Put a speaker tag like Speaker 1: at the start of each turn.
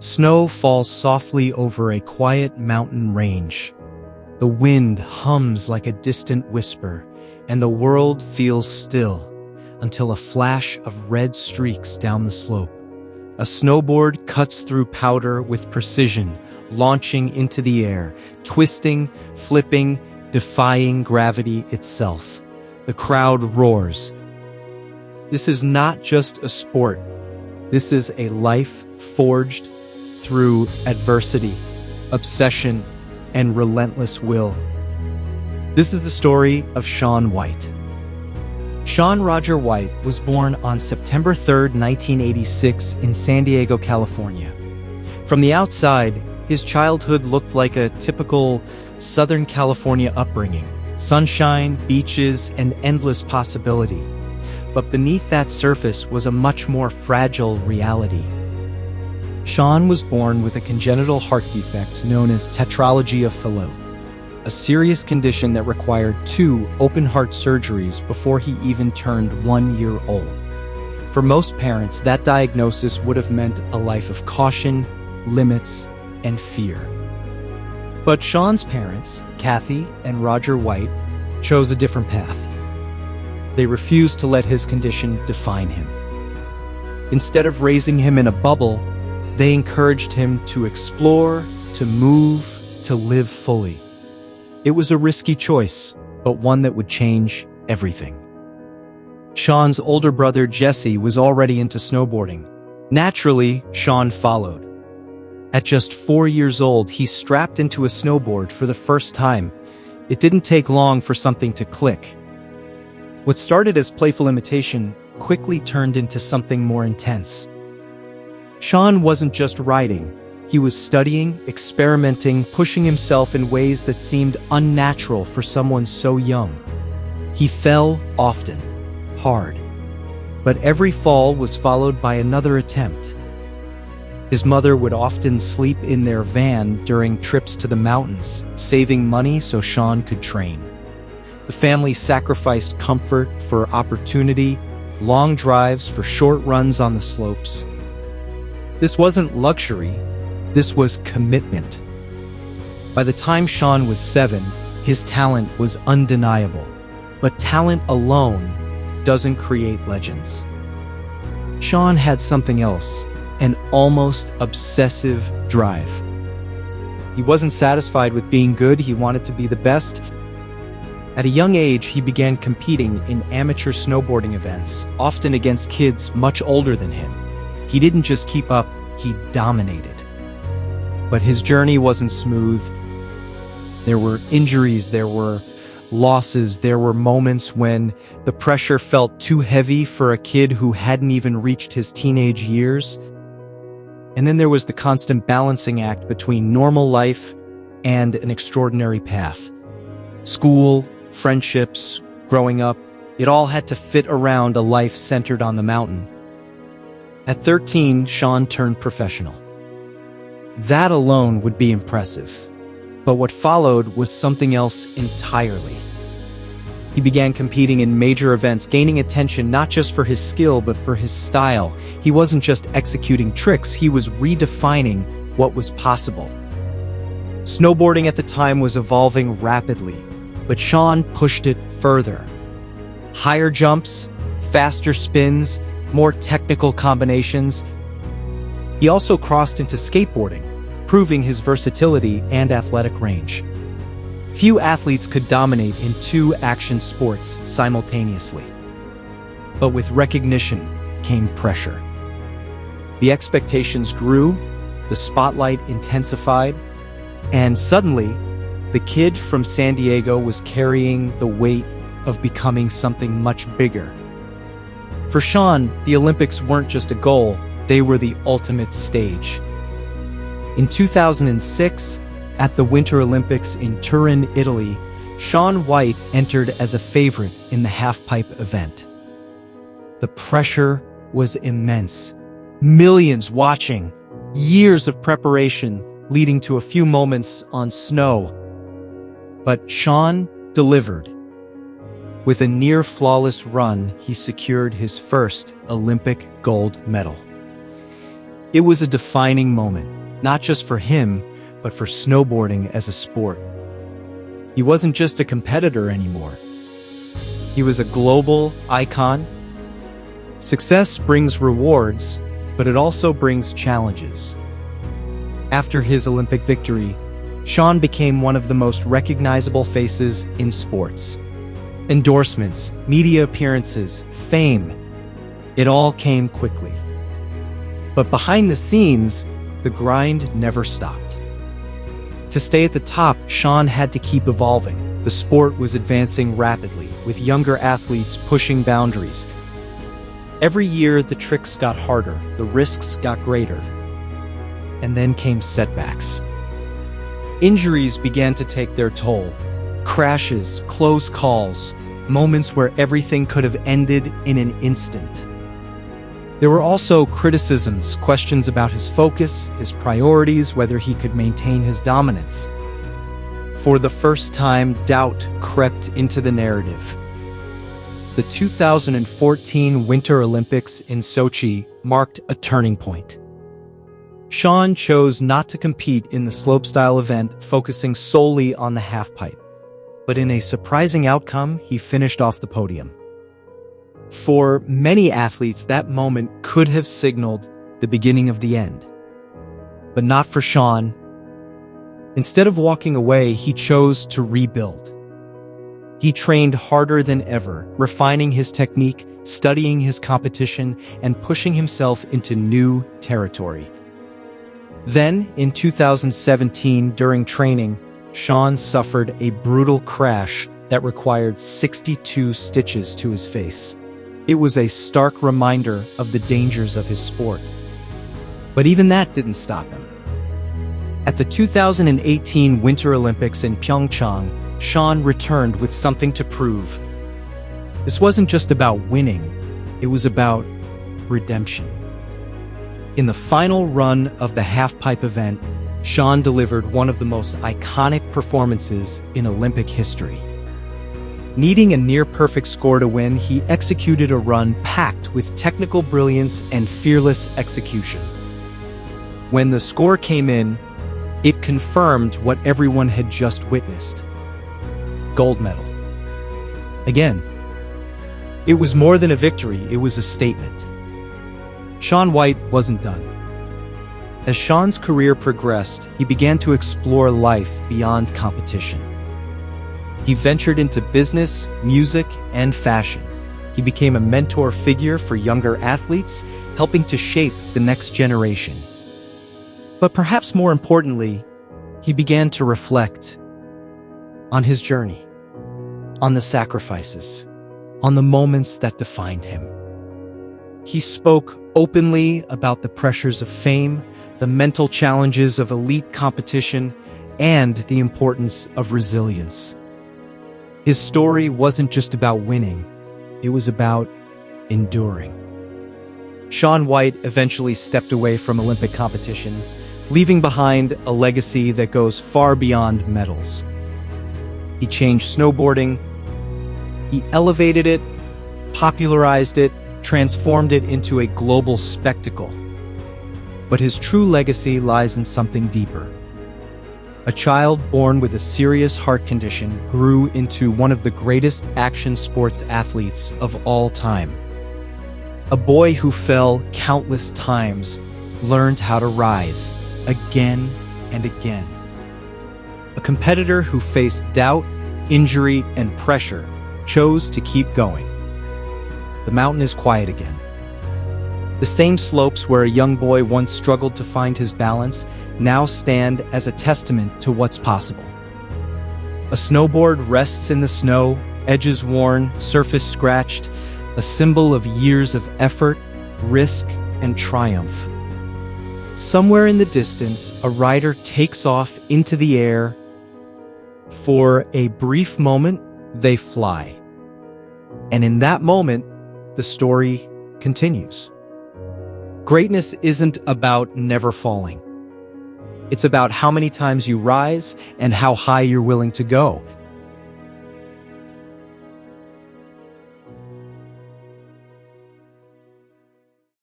Speaker 1: Snow falls softly over a quiet mountain range. The wind hums like a distant whisper, and the world feels still until a flash of red streaks down the slope. A snowboard cuts through powder with precision, launching into the air, twisting, flipping, defying gravity itself. The crowd roars. This is not just a sport. This is a life forged through adversity, obsession, and relentless will. This is the story of Shaun White. Shaun Roger White was born on September 3, 1986 in San Diego, California. From the outside, his childhood looked like a typical Southern California upbringing: sunshine, beaches, and endless possibility. But beneath that surface was a much more fragile reality. Shaun was born with a congenital heart defect known as tetralogy of Fallot, a serious condition that required 2 open-heart surgeries before he even turned 1 year old. For most parents, that diagnosis would have meant a life of caution, limits, and fear. But Shaun's parents, Kathy and Roger White, chose a different path. They refused to let his condition define him. Instead of raising him in a bubble, they encouraged him to explore, to move, to live fully. It was a risky choice, but one that would change everything. Shaun's older brother Jesse was already into snowboarding. Naturally, Shaun followed. At just 4 years old, he strapped into a snowboard for the first time. It didn't take long for something to click. What started as playful imitation quickly turned into something more intense. Shaun wasn't just riding. He was studying, experimenting, pushing himself in ways that seemed unnatural for someone so young. He fell often, hard. But every fall was followed by another attempt. His mother would often sleep in their van during trips to the mountains, saving money so Shaun could train. The family sacrificed comfort for opportunity, long drives for short runs on the slopes. This wasn't luxury, this was commitment. By the time Shaun was 7, his talent was undeniable. But talent alone doesn't create legends. Shaun had something else, an almost obsessive drive. He wasn't satisfied with being good, he wanted to be the best. At a young age, he began competing in amateur snowboarding events, often against kids much older than him. He didn't just keep up, he dominated. But his journey wasn't smooth. There were injuries, there were losses, there were moments when the pressure felt too heavy for a kid who hadn't even reached his teenage years. And then there was the constant balancing act between normal life and an extraordinary path. School, friendships, growing up, it all had to fit around a life centered on the mountain. At 13, Shaun turned professional. That alone would be impressive. But what followed was something else entirely. He began competing in major events, gaining attention not just for his skill, but for his style. He wasn't just executing tricks, he was redefining what was possible. Snowboarding at the time was evolving rapidly, but Shaun pushed it further. Higher jumps, faster spins, more technical combinations. He also crossed into skateboarding, proving his versatility and athletic range. Few athletes could dominate in 2 action sports simultaneously. But with recognition came pressure. The expectations grew, the spotlight intensified, and suddenly, the kid from San Diego was carrying the weight of becoming something much bigger. For Shaun, the Olympics weren't just a goal, they were the ultimate stage. In 2006, at the Winter Olympics in Turin, Italy, Shaun White entered as a favorite in the halfpipe event. The pressure was immense. Millions watching, years of preparation leading to a few moments on snow. But Shaun delivered. With a near-flawless run, he secured his first Olympic gold medal. It was a defining moment, not just for him, but for snowboarding as a sport. He wasn't just a competitor anymore. He was a global icon. Success brings rewards, but it also brings challenges. After his Olympic victory, Shaun became one of the most recognizable faces in sports. Endorsements, media appearances, fame, it all came quickly. But behind the scenes, the grind never stopped. To stay at the top, Shaun had to keep evolving. The sport was advancing rapidly, with younger athletes pushing boundaries. Every year, the tricks got harder, the risks got greater. And then came setbacks. Injuries began to take their toll. Crashes, close calls, moments where everything could have ended in an instant. There were also criticisms, questions about his focus, his priorities, whether he could maintain his dominance. For the first time, doubt crept into the narrative. The 2014 Winter Olympics in Sochi marked a turning point. Shaun chose not to compete in the slopestyle event, focusing solely on the halfpipe. But in a surprising outcome, he finished off the podium. For many athletes, that moment could have signaled the beginning of the end. But not for Shaun. Instead of walking away, he chose to rebuild. He trained harder than ever, refining his technique, studying his competition, and pushing himself into new territory. Then, in 2017, during training, Shaun suffered a brutal crash that required 62 stitches to his face. It was a stark reminder of the dangers of his sport. But even that didn't stop him. At the 2018 Winter Olympics in Pyeongchang, Shaun returned with something to prove. This wasn't just about winning, it was about redemption. In the final run of the halfpipe event, Shaun delivered one of the most iconic performances in Olympic history. Needing a near-perfect score to win, he executed a run packed with technical brilliance and fearless execution. When the score came in, it confirmed what everyone had just witnessed. Gold medal. Again, it was more than a victory, it was a statement. Shaun White wasn't done. As Shaun's career progressed, he began to explore life beyond competition. He ventured into business, music, and fashion. He became a mentor figure for younger athletes, helping to shape the next generation. But perhaps more importantly, he began to reflect on his journey, on the sacrifices, on the moments that defined him. He spoke openly about the pressures of fame, the mental challenges of elite competition, and the importance of resilience. His story wasn't just about winning, it was about enduring. Shaun White eventually stepped away from Olympic competition, leaving behind a legacy that goes far beyond medals. He changed snowboarding, he elevated it, popularized it, transformed it into a global spectacle. But his true legacy lies in something deeper. A child born with a serious heart condition grew into one of the greatest action sports athletes of all time. A boy who fell countless times learned how to rise again and again. A competitor who faced doubt, injury, and pressure chose to keep going. The mountain is quiet again. The same slopes where a young boy once struggled to find his balance now stand as a testament to what's possible. A snowboard rests in the snow, edges worn, surface scratched, a symbol of years of effort, risk, and triumph. Somewhere in the distance, a rider takes off into the air. For a brief moment, they fly. And in that moment, the story continues. Greatness isn't about never falling. It's about how many times you rise and how high you're willing to go.